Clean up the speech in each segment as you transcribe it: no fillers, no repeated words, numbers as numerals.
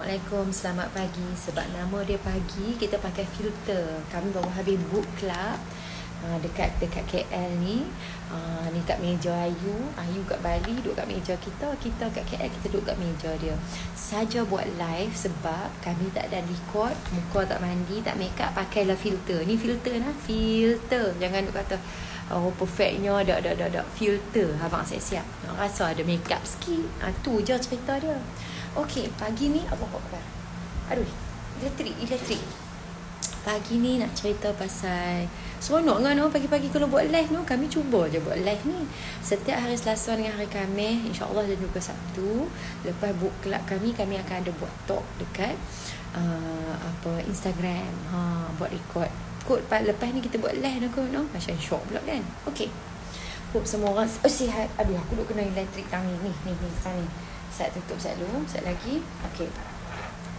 Assalamualaikum, selamat pagi. Sebab nama dia pagi, kita pakai filter. Kami baru habis book club dekat KL ni. Ni kat meja Ayu. Ayu kat Bali duduk kat meja kita. Kita kat KL, kita duduk kat meja dia. Saja buat live sebab kami tak ada record. Muka tak mandi, tak make up, pakailah filter. Ni filter lah, filter. Jangan duk kata oh perfectnya ada filter. Abang siap-siap. Rasa ada make up sikit. Tu je cerita dia. Okey, pagi ni apa? Aduh, elektrik. Pagi ni nak cerita pasal seronok kan pagi-pagi kalau buat live no. Kami cuba je buat live ni setiap hari Selasa dengan hari Khamis, insya-Allah, dan juga Sabtu. Lepas book club kami akan ada buat talk dekat Instagram. Buat record. Lepas ni kita buat live no. Macam shock pula kan. Okey. Hope semua orang sihat. Aduh, aku duk kena elektrik tangan ni. Saya tutup dulu, sekejap lagi. Okay.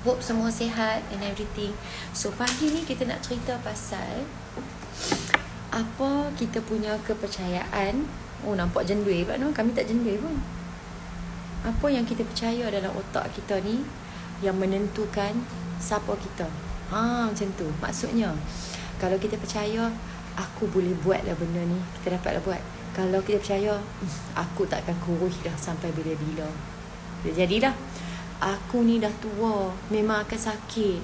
Hope semua sihat and everything. So, pagi ni kita nak cerita pasal apa kita punya kepercayaan. Oh, nampak jendui pula no. Kami tak jendui pun. Apa yang kita percaya dalam otak kita ni yang menentukan siapa kita. Macam tu. Maksudnya, kalau kita percaya aku boleh buat lah benda ni, kita dapatlah buat. Kalau kita percaya aku takkan kurus dah sampai bila-bila, jadilah. Aku ni dah tua, memang akan sakit.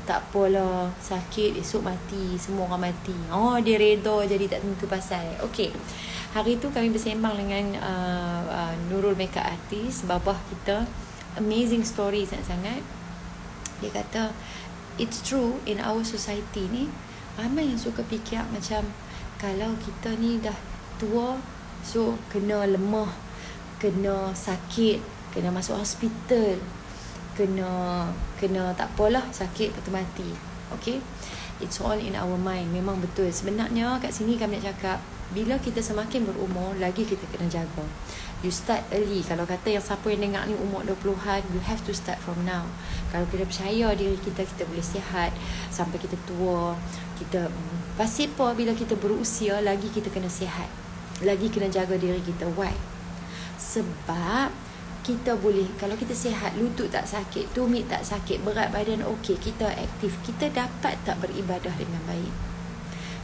Tak apalah, sakit esok mati, semua orang mati. Dia reda jadi tak tentu pasal. Okey. Hari tu kami bersembang dengan Nurul makeup artist, babah kita. Amazing story sangat-sangat. Dia kata it's true in our society ni, ramai yang suka fikir macam kalau kita ni dah tua, so kena lemah, kena sakit, kena masuk hospital, kena tak apalah, sakit lepas tu mati. Okay, it's all in our mind. Memang betul. Sebenarnya kat sini kami nak cakap, bila kita semakin berumur, lagi kita kena jaga. You start early. Kalau kata yang siapa yang dengar ni umur 20-an, you have to start from now. Kalau kita percaya diri kita boleh sihat sampai kita tua. Kita pasti apa, bila kita berusia, lagi kita kena sihat, lagi kena jaga diri kita. Why? Sebab kita boleh, kalau kita sihat, lutut tak sakit, tumit tak sakit, berat badan okey, kita aktif, kita dapat tak beribadah dengan baik?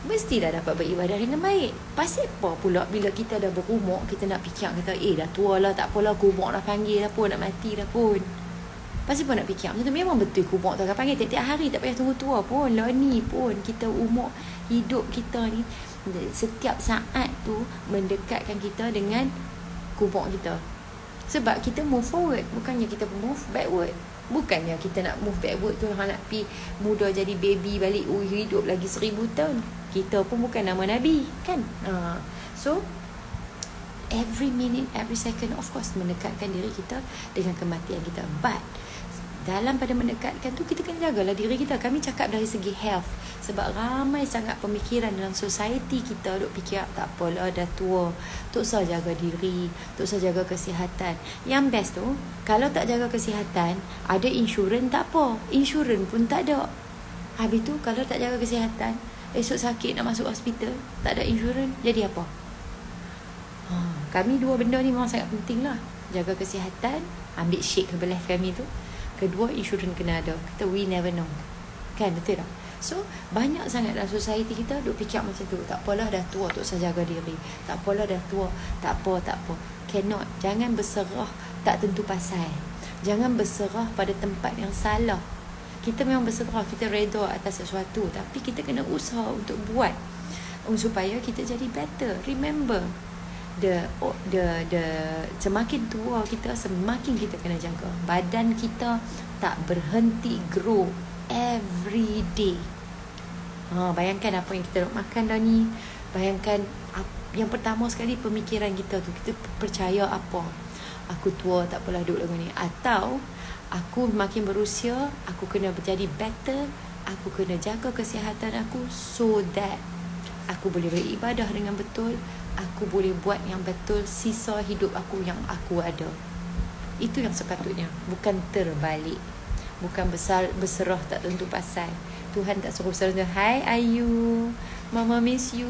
Mestilah dapat beribadah dengan baik. Pasal apa pula bila kita dah berumur, kita nak fikir kata dah tua lah, tak apalah, kubur dah panggil dah pun, nak mati dah pun. Pasal apa nak fikir macam tu? Memang betul kubur tu akan panggil tiap-tiap hari, tak payah tunggu tua pun. Lah ni pun kita umur hidup kita ni, setiap saat tu mendekatkan kita dengan kubur kita. Sebab kita move forward, bukannya kita move backward. Bukannya kita nak move backward tu nak pergi muda jadi baby balik, hidup lagi 1000 tahun. Kita pun bukan nama Nabi kan. So every minute, every second, of course, mendekatkan diri kita dengan kematian kita. But dalam pada mendekatkan tu, kita kena jagalah diri kita. Kami cakap dari segi health. Sebab ramai sangat pemikiran dalam society kita duk fikir tak apalah, dah tua, tak usah jaga diri, tak usah jaga kesihatan. Yang best tu, kalau tak jaga kesihatan, ada insurans tak apa, insurans pun tak ada. Habis tu kalau tak jaga kesihatan, esok sakit nak masuk hospital, tak ada insurans, jadi apa? Kami dua benda ni memang sangat penting lah. Jaga kesihatan, ambil shake ke life kami tu. Kedua, insurans kena ada. Kita we never know. Kan, betul tak? So, banyak sangat dalam society kita duk fikir macam tu. Tak apalah dah tua, tak usah jaga diri. Tak apalah dah tua, tak apa. Cannot. Jangan berserah tak tentu pasal. Jangan berserah pada tempat yang salah. Kita memang berserah, kita reda atas sesuatu, tapi kita kena usaha untuk buat supaya kita jadi better. Remember, semakin tua kita, semakin kita kena jaga. Badan kita tak berhenti grow every day. Bayangkan apa yang kita nak makan dah ni. Bayangkan yang pertama sekali pemikiran kita tu, kita percaya apa? Aku tua, tak apalah duduk lagu ni. Atau aku makin berusia, aku kena menjadi better, aku kena jaga kesihatan aku so that aku boleh beribadah dengan betul, aku boleh buat yang betul sisa hidup aku yang aku ada. Itu yang sepatutnya, bukan terbalik. Bukan berserah tak tentu pasal. Tuhan tak suruh berserah. Hai Ayu, Mama miss you.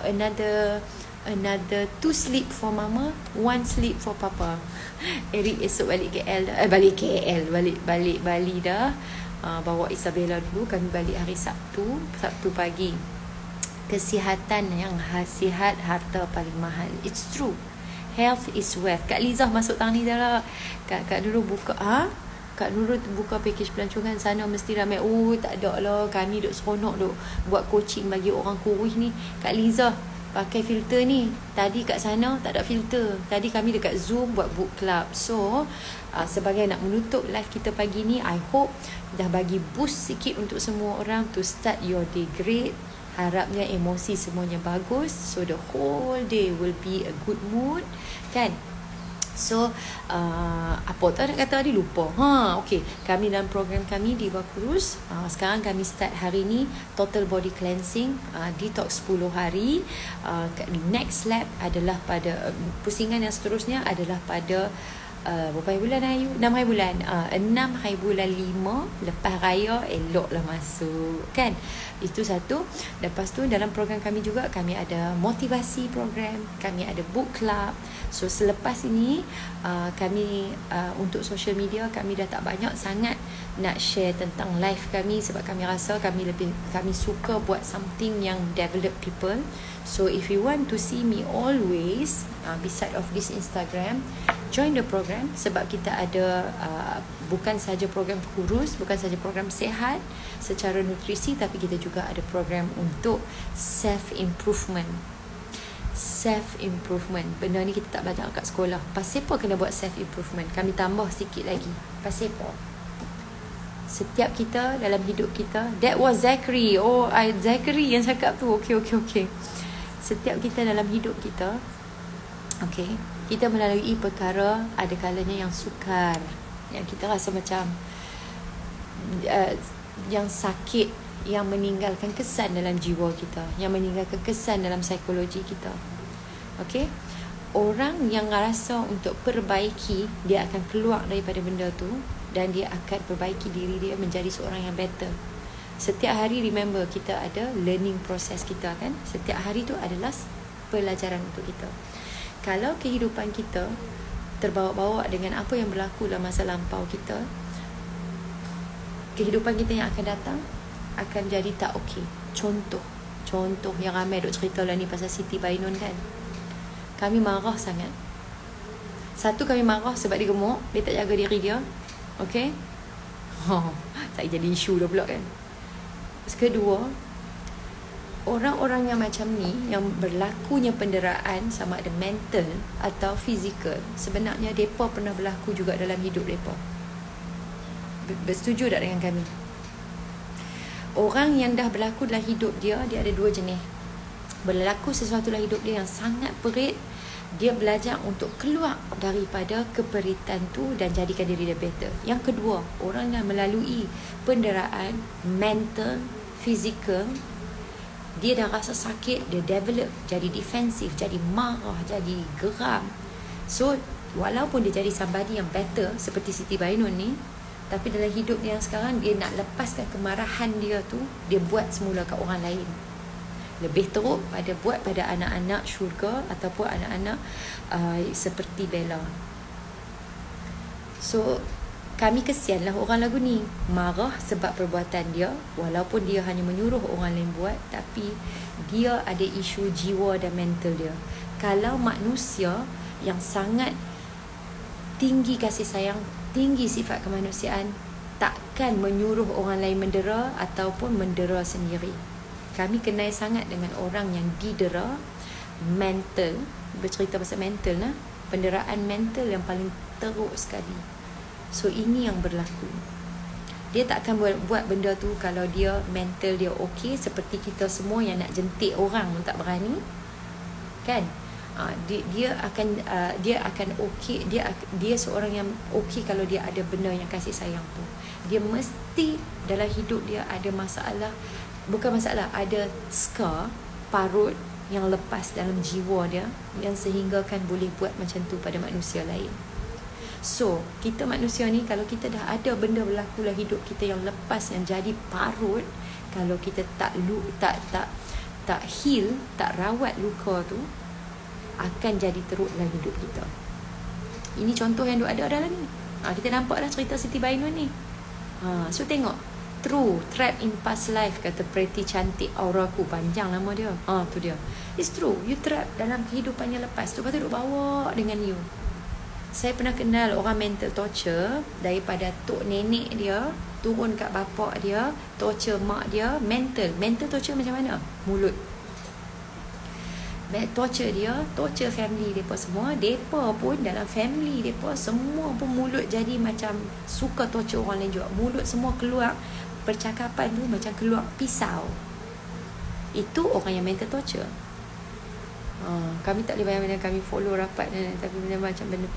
Another another 2 sleep for mama, 1 sleep for papa. Eric esok balik KL dah. Balik KL, balik Bali dah. Bawa Isabella dulu. Kami balik hari Sabtu pagi. Kesihatan yang sihat, harta paling mahal. It's true. Health is wealth. Kak Liza masuk tang ni dah lah. Kak Nurul buka. Kak Nurul buka package pelancongan sana mesti ramai. Oh, tak ada lah. Kami duk seronok duk buat coaching bagi orang kurus ni. Kak Liza pakai filter ni. Tadi kat sana tak ada filter. Tadi kami dekat Zoom buat book club. So, sebagai nak menutup live kita pagi ni, I hope dah bagi boost sikit untuk semua orang to start your day great. Harapnya emosi semuanya bagus. So the whole day will be a good mood. Kan? So apa tu nak kata tadi, lupa. Okay. Kami dalam program kami di Kurus, sekarang kami start hari ni total body cleansing, detox 10 hari. Next lap adalah pada pusingan yang seterusnya adalah pada berapa hari bulan Ayu? 6 hari bulan. 6 hari bulan 5 lepas raya, eloklah masuk. Kan? Itu satu. Lepas tu dalam program kami juga, kami ada motivasi program, kami ada book club. So selepas ini kami untuk social media, kami dah tak banyak sangat nak share tentang live kami, sebab kami rasa kami suka buat something yang develop people. So if you want to see me always beside of this Instagram, join the program, sebab kita ada bukan saja program kurus, bukan saja program sihat secara nutrisi, tapi kita juga ada program untuk self improvement. Benda ni kita tak belajar kat sekolah. Pasal apa kena buat self improvement? Kami tambah sikit lagi. Pasal apa? Setiap kita dalam hidup kita, that was Zachary. Zachary yang cakap tu. Okay. Setiap kita dalam hidup kita, okay, kita melalui perkara, ada kalanya yang sukar, yang kita rasa macam yang sakit, yang meninggalkan kesan dalam jiwa kita, yang meninggalkan kesan dalam psikologi kita. Okay? Orang yang rasa untuk perbaiki, dia akan keluar daripada benda tu dan dia akan perbaiki diri dia menjadi seorang yang better. Setiap hari, remember, kita ada learning process kita kan. Setiap hari tu adalah pelajaran untuk kita. Kalau kehidupan kita terbawa-bawa dengan apa yang berlaku dalam masa lampau kita, kehidupan kita yang akan datang akan jadi tak okey. Contoh yang ramai duk cerita lah ni pasal Siti Bainun kan. Kami marah sangat. Satu, kami marah sebab dia gemuk, dia tak jaga diri dia. Okey? Tak jadi isu dah pula kan. Kedua, orang-orang yang macam ni, yang berlakunya penderaan sama ada mental atau fizikal, sebenarnya mereka pernah berlaku juga dalam hidup mereka. Bersetuju tak dengan kami? Orang yang dah berlaku dalam hidup dia ada dua jenis. Berlaku sesuatu dalam hidup dia yang sangat perit, dia belajar untuk keluar daripada keperitan tu dan jadikan diri dia better. Yang kedua, orang yang melalui penderaan mental, fizikal, dia dah rasa sakit, dia develop jadi defensif, jadi marah, jadi geram. So walaupun dia jadi somebody yang better seperti Siti Bainun ni, tapi dalam hidup dia yang sekarang, dia nak lepaskan kemarahan dia tu, dia buat semula kat orang lain. Lebih teruk pada buat pada anak-anak syurga ataupun anak-anak seperti Bella. So kami kesianlah orang lagu ni, marah sebab perbuatan dia, walaupun dia hanya menyuruh orang lain buat, tapi dia ada isu jiwa dan mental dia. Kalau manusia yang sangat tinggi kasih sayang, tinggi sifat kemanusiaan, takkan menyuruh orang lain mendera ataupun mendera sendiri. Kami kenal sangat dengan orang yang didera mental, bercerita pasal mental lah, penderaan mental yang paling teruk sekali. So ini yang berlaku. Dia tak akan buat benda tu kalau dia mental dia okey, seperti kita semua yang nak jentik orang pun tak berani. Kan? Dia akan okey, dia seorang yang okey kalau dia ada benda yang kasih sayang tu. Dia mesti dalam hidup dia ada masalah, bukan masalah, ada scar, parut yang lepas dalam jiwa dia, yang sehinggakan boleh buat macam tu pada manusia lain. So, kita manusia ni, kalau kita dah ada benda berlaku dalam hidup kita yang lepas, yang jadi parut, kalau kita tak heal, tak rawat luka tu, akan jadi teruk dalam hidup kita. Ini contoh yang ada dalam ni. Kita nampak dah cerita Siti Bainun ni. So tengok, true, trap in past life, kata Pretty Cantik Auraku, panjang nama dia. Tu dia. It's true, you trap dalam kehidupan yang lepas tu, lepas tu duk bawa dengan you. Saya pernah kenal orang mental torture, daripada tok nenek dia turun kat bapak dia, torture mak dia. Mental torture macam mana? Mulut. Torture dia, torture family mereka semua. Mereka pun dalam family mereka semua pun mulut jadi macam suka torture orang lain juga. Mulut semua keluar, percakapan tu macam keluar pisau. Itu orang yang mental torture. Kami tak boleh bayang-bayang, kami follow rapat, tapi macam benda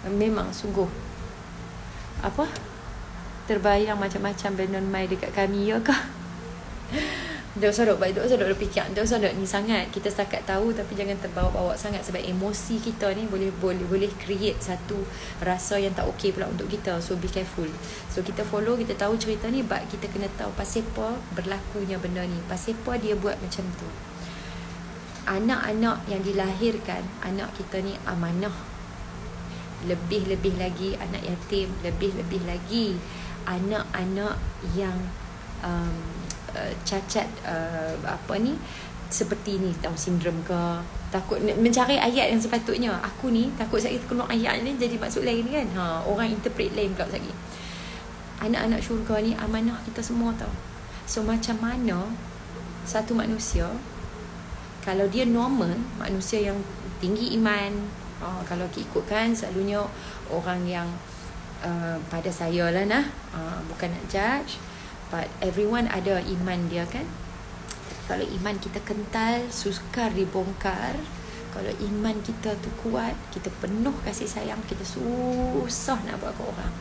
memang sungguh terbayang macam-macam benda mai dekat kami, ya kah? Dia usah duk fikir, dia usah duk ni sangat. Kita setakat tahu tapi jangan terbawa-bawa sangat, sebab emosi kita ni boleh create satu rasa yang tak okey pula untuk kita. So be careful. So kita follow, kita tahu cerita ni, but kita kena tahu pasal apa berlakunya benda ni, pasal apa dia buat macam tu. Anak-anak yang dilahirkan, anak kita ni amanah. Lebih-lebih lagi anak yatim, lebih-lebih lagi anak-anak yang cacat seperti ni, Down syndrome ke, takut mencari ayat yang sepatutnya. Aku ni takut saya keluar ayat ni jadi maksud lain kan. Orang interpret lain pula lagi. Anak-anak syurga ni amanah kita semua tau. So macam mana satu manusia, kalau dia normal, manusia yang tinggi iman, kalau ikutkan selalunya orang yang pada saya lah bukan nak judge, but everyone ada iman dia kan. Kalau iman kita kental, sukar dibongkar. Kalau iman kita tu kuat, kita penuh kasih sayang, kita susah nak buat ke orang.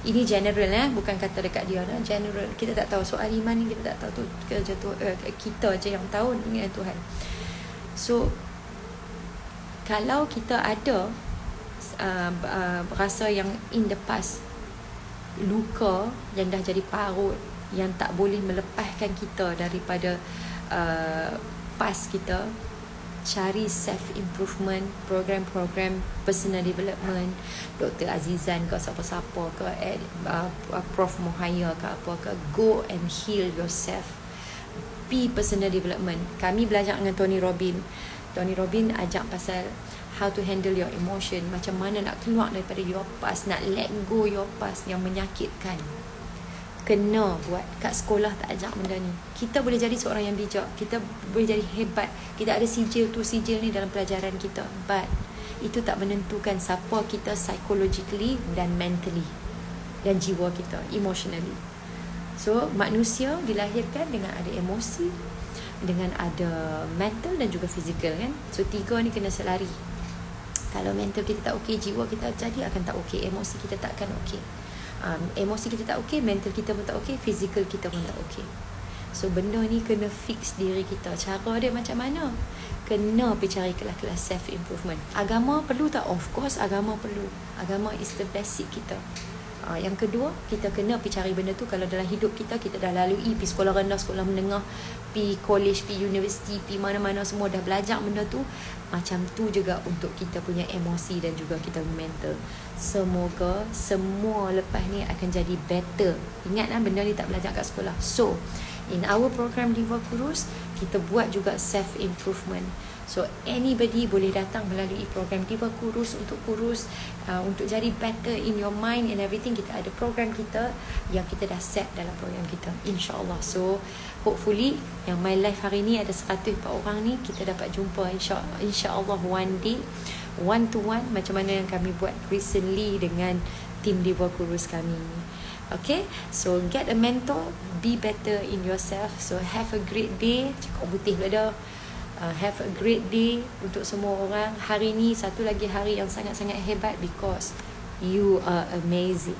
Ini general bukan kata dekat dia lah. General, kita tak tahu soal iman ni, kita tak tahu tu kita je yang tahu dengan Tuhan. So kalau kita ada rasa yang in the past, luka yang dah jadi parut, yang tak boleh melepaskan kita daripada past kita, cari self-improvement, program-program personal development, Dr. Azizan ke siapa-siapa ke, Prof. Mohaya ke apa ke, go and heal yourself. Be personal development. Kami belajar dengan Tony Robbins ajak pasal how to handle your emotion, macam mana nak keluar daripada your past, nak let go your past yang menyakitkan. Kena buat. Kat sekolah tak ajak benda ni. Kita boleh jadi seorang yang bijak, kita boleh jadi hebat, kita ada sijil ni dalam pelajaran kita, but itu tak menentukan siapa kita psychologically dan mentally, dan jiwa kita emotionally. So manusia dilahirkan dengan ada emosi, dengan ada mental dan juga fizikal kan. So tiga ni kena selari. Kalau mental kita tak okey, jiwa kita jadi akan tak okey, emosi kita tak akan okey. Emosi kita tak okey, mental kita pun tak okey, fizikal kita pun tak okey. So benda ni kena fix diri kita. Cara dia macam mana? Kena pergi cari kelas-kelas self improvement. Agama perlu tak? Of course agama perlu. Agama is the basic kita. Yang kedua, kita kena pergi cari benda tu. Kalau dalam hidup kita dah lalui pergi sekolah rendah, sekolah menengah, pergi college, pergi universiti, pergi mana-mana, semua dah belajar benda tu. Macam tu juga untuk kita punya emosi dan juga kita mental. Semoga semua lepas ni akan jadi better. Ingat benda ni tak belajar kat sekolah. So in our program Diva Kurus, kita buat juga self improvement. So anybody boleh datang melalui program Diva Kurus untuk kurus, untuk jadi better in your mind and everything. Kita ada program kita yang kita dah set dalam program kita, InsyaAllah. So hopefully yang my live hari ni ada 104 orang ni, kita dapat jumpa InsyaAllah one day, one to one, macam mana yang kami buat recently dengan tim Diva Kurus kami. Okay, so get a mentor, be better in yourself. So have a great day. Cakap putih pula dah. Have a great day untuk semua orang. Hari ni satu lagi hari yang sangat-sangat hebat, because you are amazing.